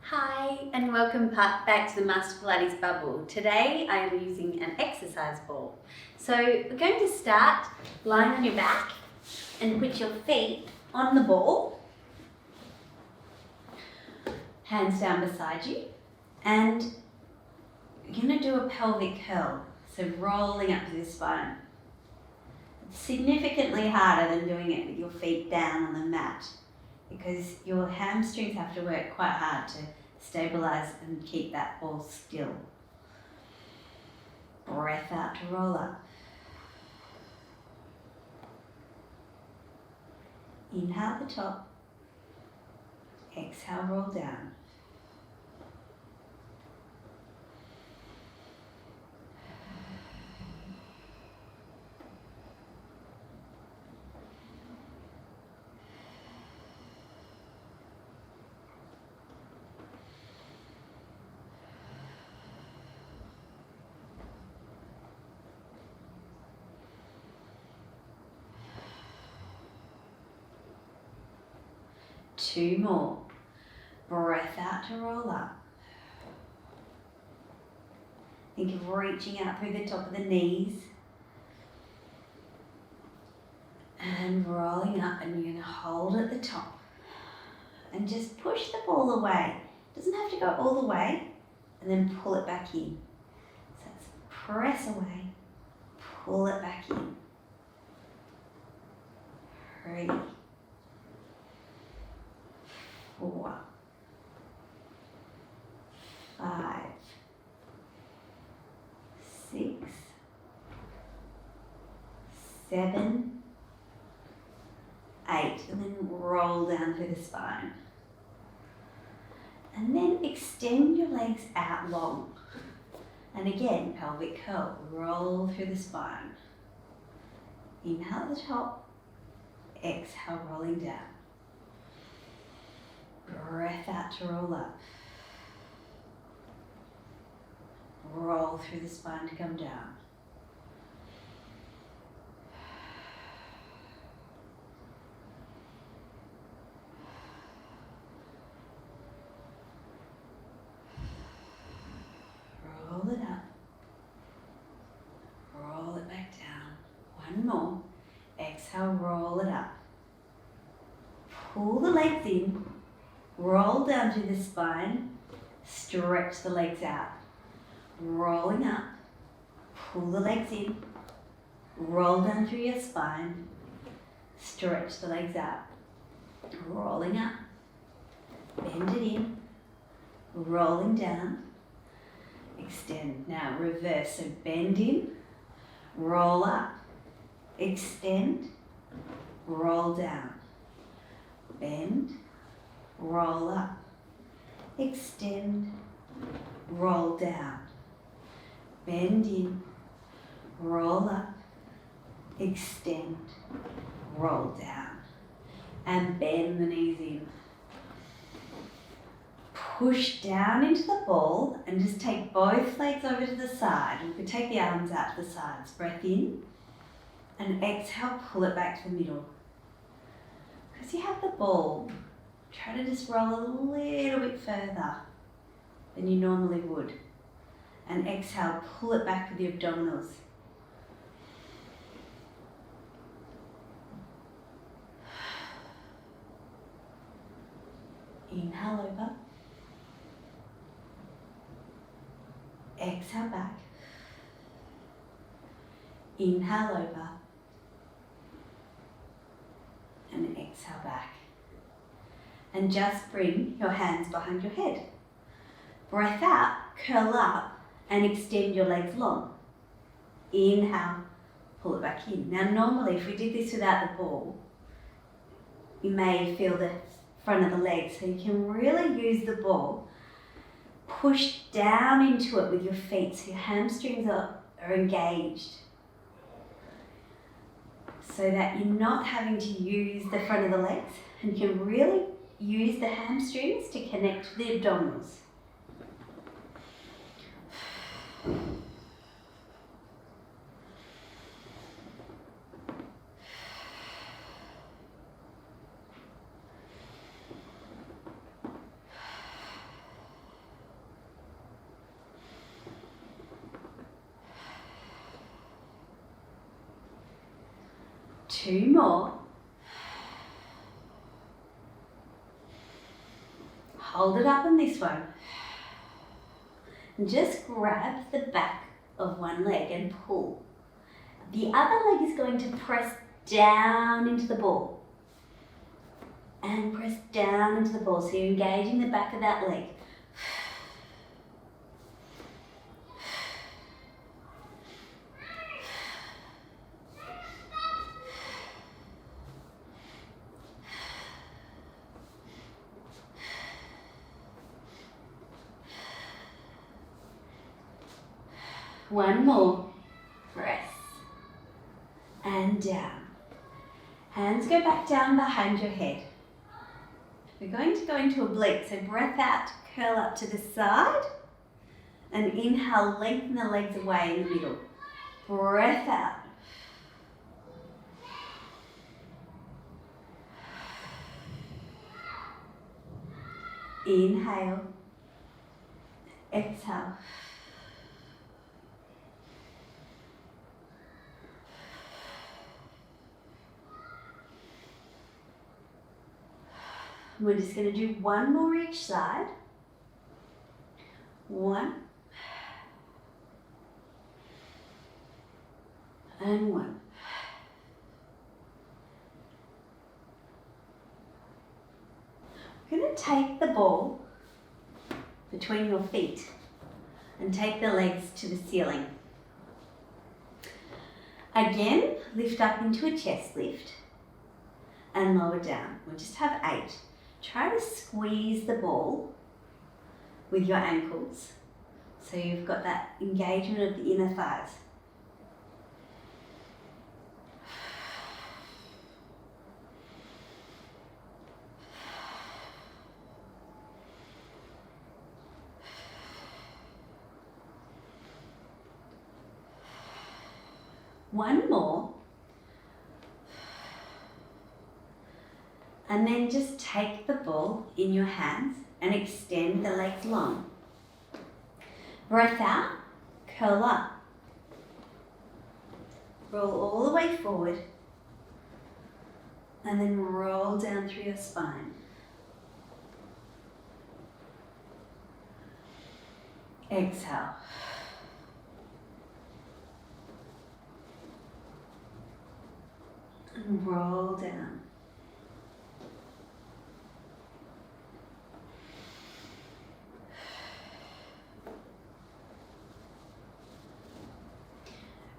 Hi and welcome back to the Master Pilates Bubble. Today I am using an exercise ball. So we're going to start lying on your back and put your feet on the ball, hands down beside you, and you're going to do a pelvic curl, so rolling up to the spine. It's significantly harder than doing it with your feet down on the mat because your hamstrings have to work quite hard to stabilize and keep that ball still. Breath out to roll up. Inhale the top. Exhale, roll down. Two more. Breath out to roll up. Think of reaching out through the top of the knees and rolling up, and you're going to hold at the top and just push the ball away. It doesn't have to go all the way, and then pull it back in. So it's press away, pull it back in. 3, 4, 5, 6, 7, 8, and then roll down through the spine. And then extend your legs out long. And again, pelvic curl, roll through the spine. Inhale at the top, exhale, rolling down. Breath out to roll up. Roll through the spine to come down. Roll it up. Roll it back down. One more. Exhale, roll it up. Pull the legs in. Roll down to the spine. Stretch the legs out. Rolling up. Pull the legs in. Roll down through your spine. Stretch the legs out. Rolling up. Bend it in. Rolling down. Extend. Now reverse. So bend in. Roll up. Extend. Roll down. Bend. Roll up. Extend. Roll down. Bend in. Roll up. Extend. Roll down. And bend the knees in. Push down into the ball and just take both legs over to the side. You can take the arms out to the sides. Breath in and exhale, pull it back to the middle. Because you have the ball, try to just roll a little bit further than you normally would. And exhale, pull it back with the abdominals. Inhale over. Exhale back. Inhale over. And exhale back. And just bring your hands behind your head. Breath out, curl up, and extend your legs long. Inhale, pull it back in. Now normally if we did this without the ball, you may feel the front of the legs, so you can really use the ball. Push down into it with your feet so your hamstrings are engaged, so that you're not having to use the front of the legs, and you can really use the hamstrings to connect to the abdominals. 2 more. Hold it up on this one. And just grab the back of one leg and pull. The other leg is going to press down into the ball. And press down into the ball. So you're engaging the back of that leg. One more. Press. And down. Hands go back down behind your head. We're going to go into oblique. So breath out, curl up to the side. And inhale, lengthen the legs away in the middle. Breath out. Inhale. Exhale. We're just going to do one more each side. 1. And 1. We're going to take the ball between your feet and take the legs to the ceiling. Again, lift up into a chest lift and lower down. We'll just have 8. Try to squeeze the ball with your ankles so you've got that engagement of the inner thighs. One more. And then just take the ball in your hands and extend the legs long. Breath out, curl up. Roll all the way forward. And then roll down through your spine. Exhale. And roll down.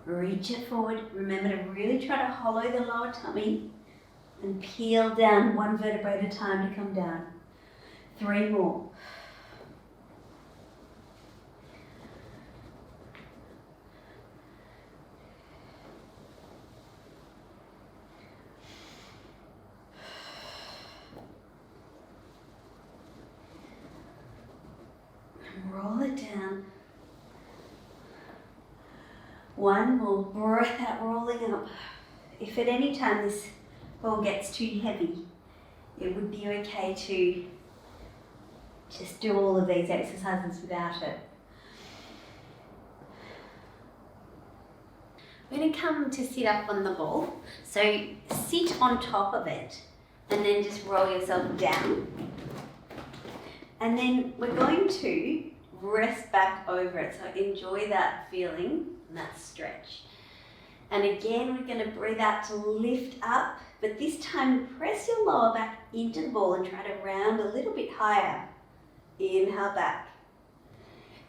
Reach it forward. Remember to really try to hollow the lower tummy and peel down one vertebrae at a time to come down. 3 more. And roll it down. 1 more. Breath out, rolling up. If at any time this ball gets too heavy, it would be okay to just do all of these exercises without it. We're going to come to sit up on the ball. So sit on top of it and then just roll yourself down. And then we're going to rest back over it. So enjoy that feeling and that stretch. And again, we're going to breathe out to lift up, but this time press your lower back into the ball and try to round a little bit higher. Inhale back.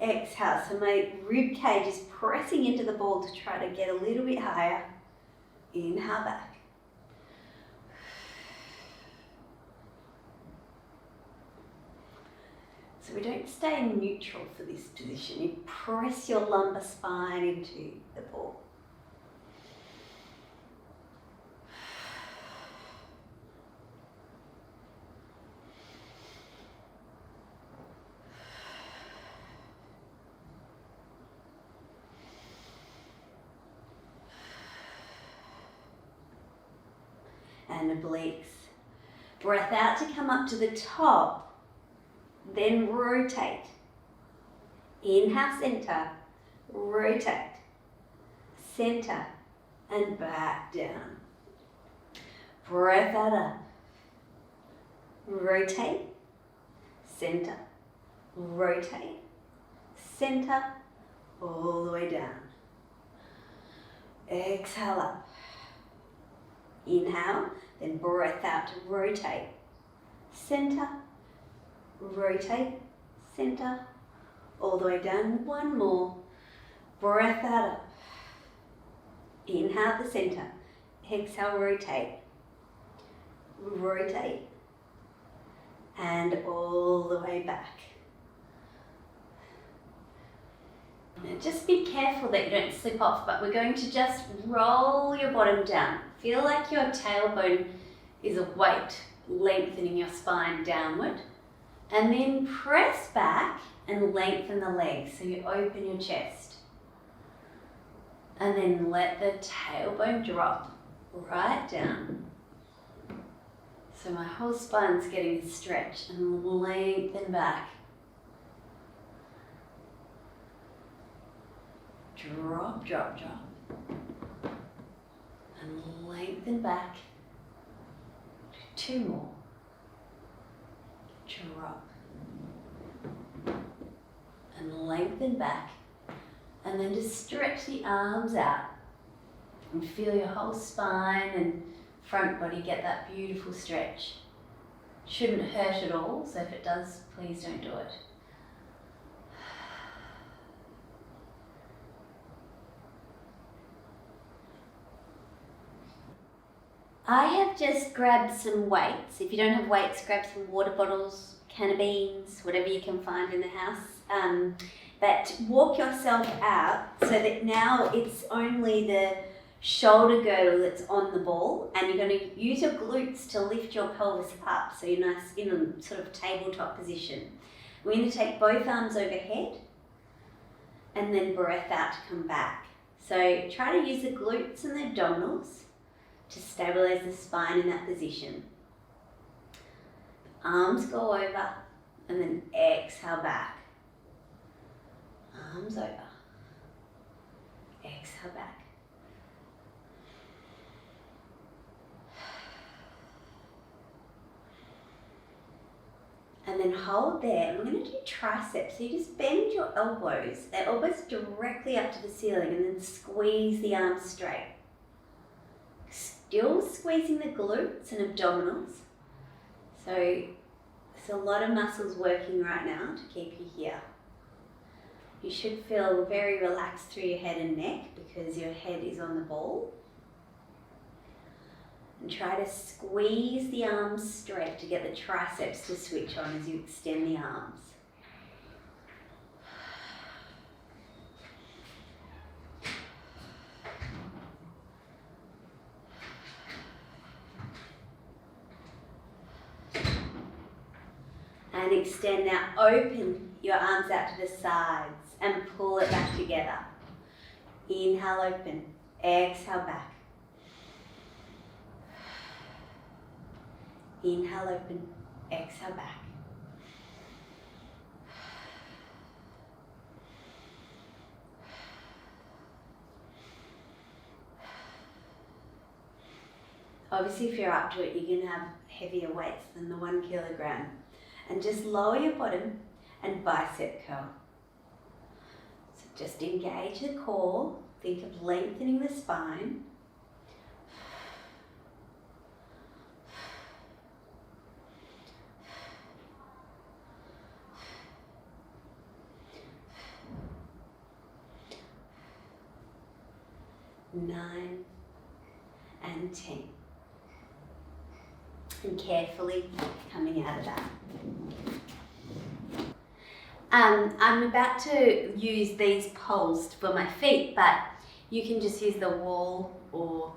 Exhale, so my rib cage is pressing into the ball to try to get a little bit higher. Inhale back. So we don't stay neutral for this position. You press your lumbar spine into the ball. And obliques. Breath out to come up to the top. Then rotate. Inhale, center. Rotate. Center. And back down. Breath that up. Rotate, center, rotate, center, all the way down. Exhale up. Inhale, then breath out to rotate, center, rotate, center, all the way down. One more. Breath that up. Inhale the center. Exhale, rotate. Rotate. And all the way back. Now just be careful that you don't slip off, but we're going to just roll your bottom down. Feel like your tailbone is a weight lengthening your spine downward. And then press back and lengthen the legs so you open your chest. And then let the tailbone drop right down. So my whole spine's getting a stretch and lengthen back. Drop, drop, drop. And lengthen back. 2 more. Drop. And lengthen back. And then just stretch the arms out. And feel your whole spine and front body get that beautiful stretch. Shouldn't hurt at all, so if it does, please don't do it. I have just grabbed some weights. If you don't have weights, grab some water bottles, can of beans, whatever you can find in the house. But walk yourself out so that now it's only the shoulder girdle that's on the ball, and you're going to use your glutes to lift your pelvis up so you're nice in a sort of tabletop position. We're going to take both arms overhead and then breath out to come back. So try to use the glutes and the abdominals to stabilize the spine in that position. Arms go over and then exhale back. Arms over. Exhale back. And then hold there. And we're going to do triceps. So you just bend your elbows, the elbows directly up to the ceiling, and then squeeze the arms straight. Still squeezing the glutes and abdominals. So there's a lot of muscles working right now to keep you here. You should feel very relaxed through your head and neck because your head is on the ball. And try to squeeze the arms straight to get the triceps to switch on as you extend the arms. And extend now, open your arms out to the sides and pull it back together. Inhale, open. Exhale, back. Inhale, open. Exhale, back. Obviously, if you're up to it, you're going to have heavier weights than the 1 kilogram. And just lower your bottom and bicep curl. So just engage the core. Think of lengthening the spine. Nine and 10. And carefully coming out of that. I'm about to use these poles for my feet, but you can just use the wall or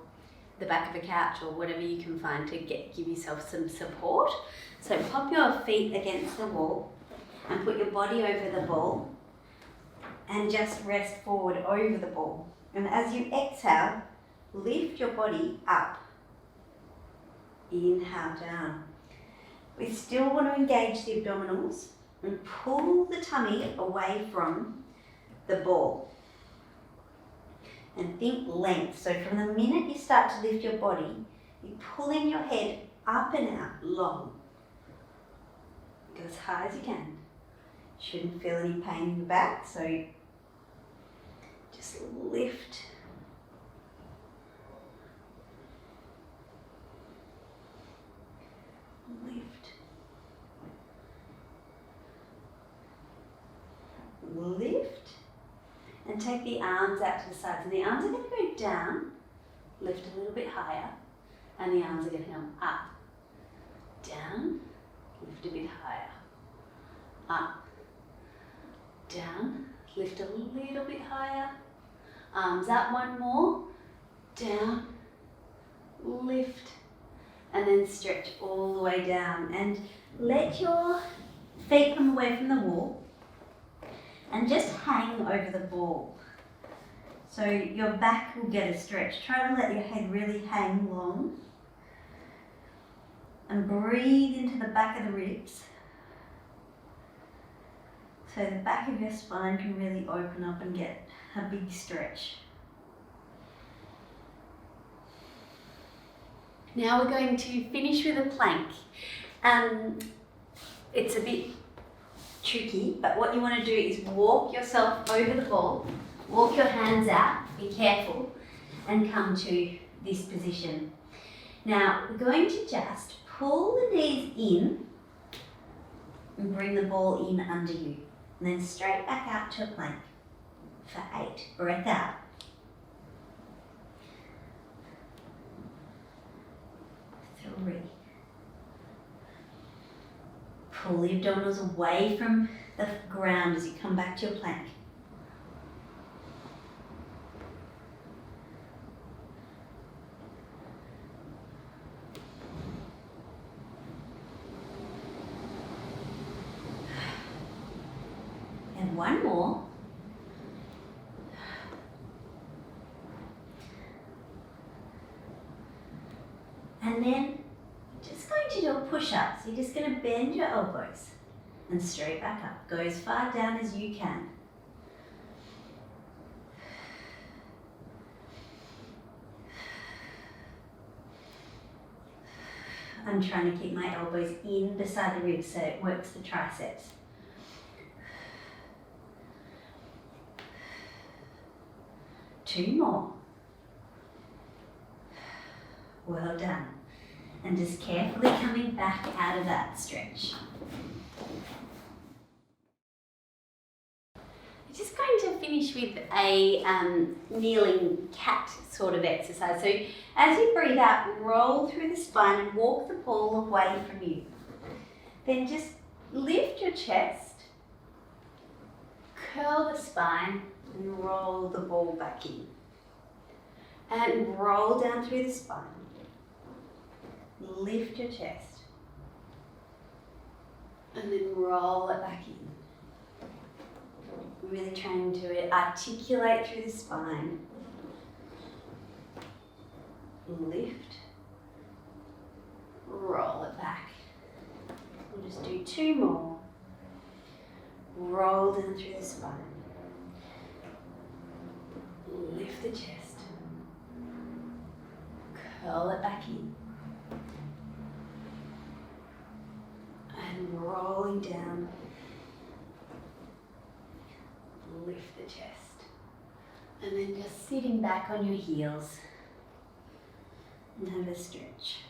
the back of a couch or whatever you can find to give yourself some support. So pop your feet against the wall and put your body over the ball and just rest forward over the ball. And as you exhale, lift your body up. Inhale down. We still want to engage the abdominals and pull the tummy away from the ball. And think length. So from the minute you start to lift your body, You're pulling your head up and out long. Go as high as you can. Shouldn't feel any pain in the back, so just lift. Lift, and take the arms out to the sides. And the arms are going to go down, lift a little bit higher, and the arms are going to come up, down, lift a bit higher, up, down, lift a little bit higher, arms up one more, down, lift, and then stretch all the way down. And let your feet come away from the wall and just hang over the ball. So your back will get a stretch. Try to let your head really hang long. And breathe into the back of the ribs. So the back of your spine can really open up and get a big stretch. Now we're going to finish with a plank. It's a bit tricky, but what you want to do is walk yourself over the ball, walk your hands out, be careful, and come to this position. Now we're going to just pull the knees in and bring the ball in under you, and then straight back out to a plank for 8. Breath out. 3. Pull the abdominals away from the ground as you come back to your plank. 1 more. And then just going to do a push-up. So you're just going to bend your elbows and straight back up. Go as far down as you can. I'm trying to keep my elbows in beside the ribs so it works the triceps. Two more. Well done. And just carefully coming back out of that stretch. We're just going to finish with a kneeling cat sort of exercise. So as you breathe out, roll through the spine and walk the ball away from you. Then just lift your chest, curl the spine, and roll the ball back in. And roll down through the spine. Lift your chest. And then roll it back in. Really trying to articulate through the spine. Lift. Roll it back. We'll just do 2 more. Roll down through the spine. Lift the chest. Curl it back in. And rolling down. Lift the chest. And then just sitting back on your heels and have a stretch.